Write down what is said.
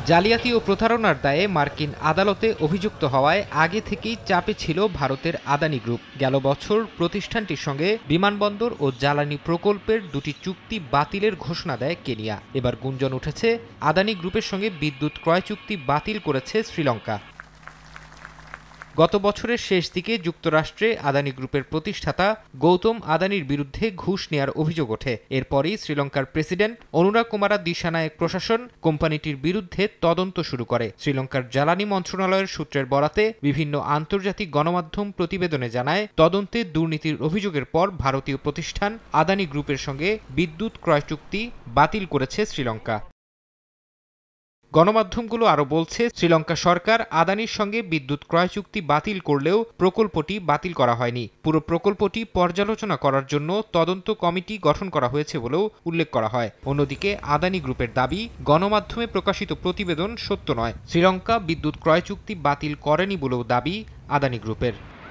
জালিয়াতি ও প্রতারণার দায়ে মার্কিন আদালতে অভিযুক্ত হওয়ায় আগে থেকেই চাপে ছিল ভারতের আদানি গ্রুপ। গেল বছর প্রতিষ্ঠানটির সঙ্গে বিমানবন্দর ও জ্বালানি প্রকল্পের দুটি চুক্তি বাতিলের ঘোষণা দেয় কেনিয়া। এবার গুঞ্জন উঠেছে আদানি গ্রুপের সঙ্গে বিদ্যুৎ ক্রয় চুক্তি বাতিল করেছে শ্রীলঙ্কা। গত বছরের শেষ দিকে যুক্তরাষ্ট্রে আদানি গ্রুপের প্রতিষ্ঠাতা গৌতম আদানির বিরুদ্ধে ঘুষ নেয়ার অভিযোগ ওঠে। এরপরই শ্রীলঙ্কার প্রেসিডেন্ট অনুরা কুমারা দিশানায়েক প্রশাসন কোম্পানিটির বিরুদ্ধে তদন্ত শুরু করে। শ্রীলঙ্কার জ্বালানি মন্ত্রণালয়ের সূত্রের বরাতে বিভিন্ন আন্তর্জাতিক গণমাধ্যম প্রতিবেদনে জানায়, তদন্তে দুর্নীতির অভিযোগের পর ভারতীয় প্রতিষ্ঠান আদানি গ্রুপের সঙ্গে বিদ্যুৎ ক্রয় চুক্তি বাতিল করেছে শ্রীলঙ্কা। গণমাধ্যমগুলো আরও বলছে, শ্রীলঙ্কা সরকার আদানির সঙ্গে বিদ্যুৎ ক্রয় চুক্তি বাতিল করলেও প্রকল্পটি বাতিল করা হয়নি। পুরো প্রকল্পটি পর্যালোচনা করার জন্য তদন্ত কমিটি গঠন করা হয়েছে বলেও উল্লেখ করা হয়। অন্যদিকে আদানি গ্রুপের দাবি, গণমাধ্যমে প্রকাশিত প্রতিবেদন সত্য নয়। শ্রীলঙ্কা বিদ্যুৎ ক্রয় চুক্তি বাতিল করেনি বলেও দাবি আদানি গ্রুপের।